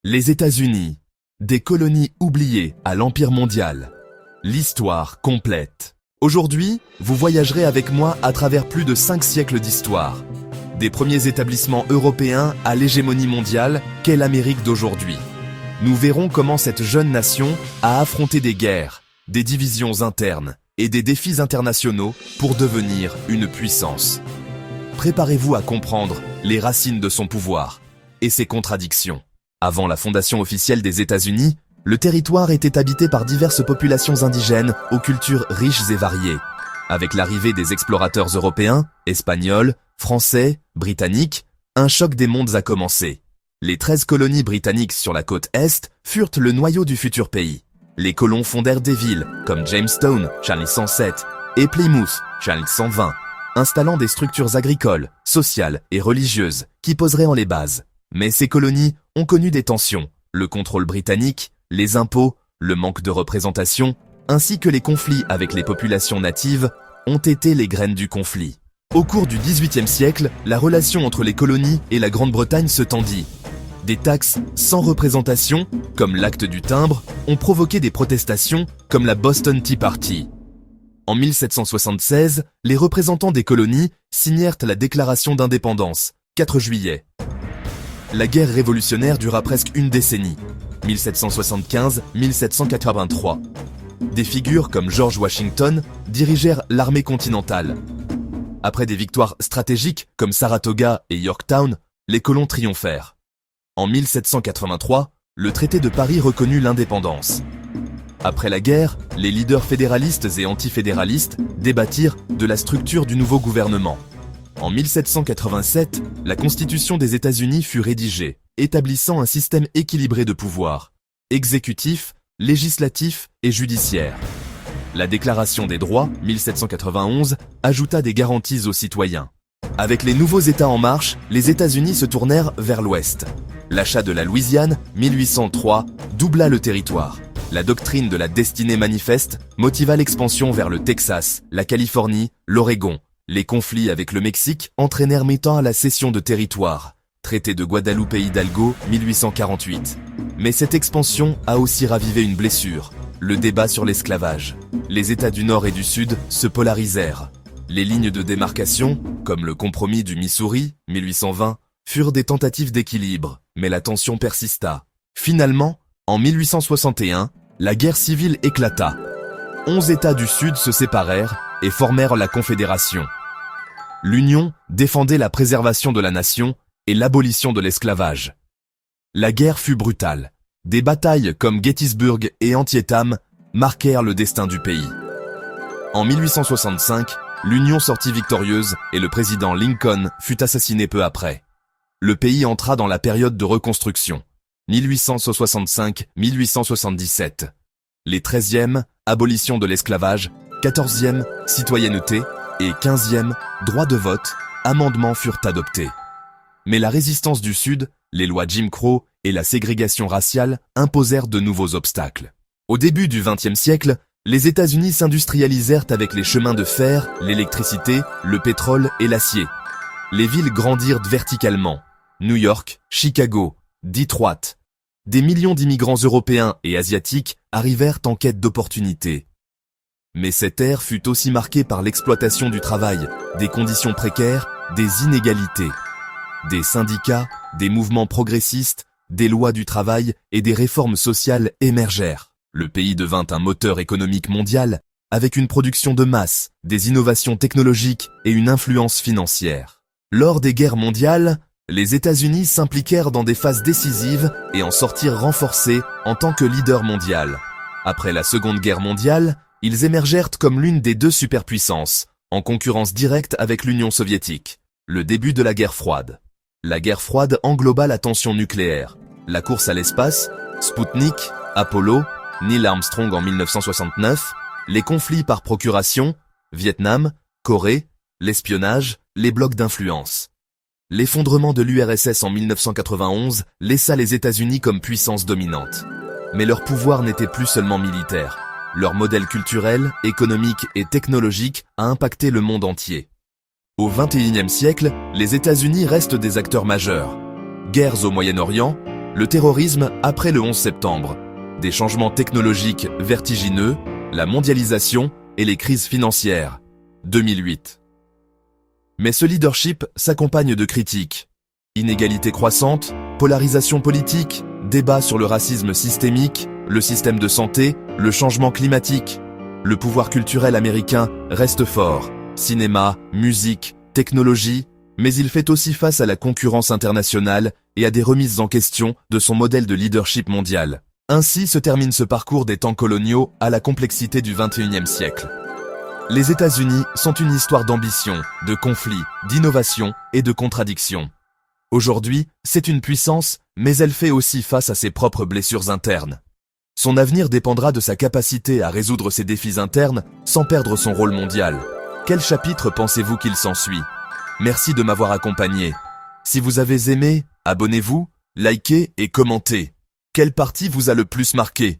Les États-Unis, des colonies oubliées à l'Empire mondial. L'histoire complète. Aujourd'hui, vous voyagerez avec moi à travers plus de 5 siècles d'histoire. Des premiers établissements européens à l'hégémonie mondiale qu'est l'Amérique d'aujourd'hui. Nous verrons comment cette jeune nation a affronté des guerres, des divisions internes et des défis internationaux pour devenir une puissance. Préparez-vous à comprendre les racines de son pouvoir et ses contradictions. Avant la fondation officielle des États-Unis, le territoire était habité par diverses populations indigènes aux cultures riches et variées. Avec l'arrivée des explorateurs européens, espagnols, français, britanniques, un choc des mondes a commencé. Les 13 colonies britanniques sur la côte Est furent le noyau du futur pays. Les colons fondèrent des villes comme Jamestown, Charles 107, et Plymouth, Charles 120, installant des structures agricoles, sociales et religieuses qui poseraient en les bases. Mais ces colonies ont connu des tensions, le contrôle britannique, les impôts, le manque de représentation, ainsi que les conflits avec les populations natives ont été les graines du conflit. Au cours du XVIIIe siècle, la relation entre les colonies et la Grande-Bretagne se tendit. Des taxes sans représentation, comme l'acte du timbre, ont provoqué des protestations comme la Boston Tea Party. En 1776, les représentants des colonies signèrent la déclaration d'indépendance, 4 juillet. La guerre révolutionnaire dura presque une décennie, 1775-1783. Des figures comme George Washington dirigèrent l'armée continentale. Après des victoires stratégiques comme Saratoga et Yorktown, les colons triomphèrent. En 1783, le traité de Paris reconnut l'indépendance. Après la guerre, les leaders fédéralistes et antifédéralistes débattirent de la structure du nouveau gouvernement. En 1787, la Constitution des États-Unis fut rédigée, établissant un système équilibré de pouvoirs, exécutif, législatif et judiciaire. La Déclaration des droits, 1791, ajouta des garanties aux citoyens. Avec les nouveaux États en marche, les États-Unis se tournèrent vers l'Ouest. L'achat de la Louisiane, 1803, doubla le territoire. La doctrine de la destinée manifeste motiva l'expansion vers le Texas, la Californie, l'Oregon. Les conflits avec le Mexique entraînèrent mettant à la cession de territoire. Traité de Guadalupe Hidalgo, 1848. Mais cette expansion a aussi ravivé une blessure, le débat sur l'esclavage. Les États du Nord et du Sud se polarisèrent. Les lignes de démarcation, comme le compromis du Missouri, 1820, furent des tentatives d'équilibre, mais la tension persista. Finalement, en 1861, la guerre civile éclata. 11 États du Sud se séparèrent et formèrent la Confédération. L'Union défendait la préservation de la nation et l'abolition de l'esclavage. La guerre fut brutale. Des batailles comme Gettysburg et Antietam marquèrent le destin du pays. En 1865, l'Union sortit victorieuse et le président Lincoln fut assassiné peu après. Le pays entra dans la période de reconstruction, 1865-1877. Les 13e, abolition de l'esclavage, 14e, citoyenneté et 15e, droit de vote, amendements furent adoptés. Mais la résistance du Sud, les lois Jim Crow et la ségrégation raciale imposèrent de nouveaux obstacles. Au début du XXe siècle, les États-Unis s'industrialisèrent avec les chemins de fer, l'électricité, le pétrole et l'acier. Les villes grandirent verticalement. New York, Chicago, Detroit. Des millions d'immigrants européens et asiatiques arrivèrent en quête d'opportunités. Mais cette ère fut aussi marquée par l'exploitation du travail, des conditions précaires, des inégalités. Des syndicats, des mouvements progressistes, des lois du travail et des réformes sociales émergèrent. Le pays devint un moteur économique mondial avec une production de masse, des innovations technologiques et une influence financière. Lors des guerres mondiales, les États-Unis s'impliquèrent dans des phases décisives et en sortirent renforcés en tant que leader mondial. Après la Seconde Guerre mondiale, ils émergèrent comme l'une des 2 superpuissances, en concurrence directe avec l'Union soviétique. Le début de la guerre froide. La guerre froide engloba la tension nucléaire, la course à l'espace, Sputnik, Apollo, Neil Armstrong en 1969, les conflits par procuration, Vietnam, Corée, l'espionnage, les blocs d'influence. L'effondrement de l'URSS en 1991 laissa les États-Unis comme puissance dominante. Mais leur pouvoir n'était plus seulement militaire. Leur modèle culturel, économique et technologique a impacté le monde entier. Au XXIe siècle, les États-Unis restent des acteurs majeurs. Guerres au Moyen-Orient, Le terrorisme après le 11 septembre, des changements technologiques vertigineux, la mondialisation et les crises financières. 2008. Mais ce leadership s'accompagne de critiques. Inégalités croissantes, polarisation politique, débats sur le racisme systémique, le système de santé, le changement climatique. Le pouvoir culturel américain reste fort. Cinéma, musique, technologie, mais il fait aussi face à la concurrence internationale et à des remises en question de son modèle de leadership mondial. Ainsi se termine ce parcours des temps coloniaux à la complexité du XXIe siècle. Les États-Unis sont une histoire d'ambition, de conflits, d'innovation et de contradictions. Aujourd'hui, c'est une puissance, mais elle fait aussi face à ses propres blessures internes. Son avenir dépendra de sa capacité à résoudre ses défis internes sans perdre son rôle mondial. Quel chapitre pensez-vous qu'il s'ensuit? Merci de m'avoir accompagné. Si vous avez aimé, abonnez-vous, likez et commentez. Quelle partie vous a le plus marqué?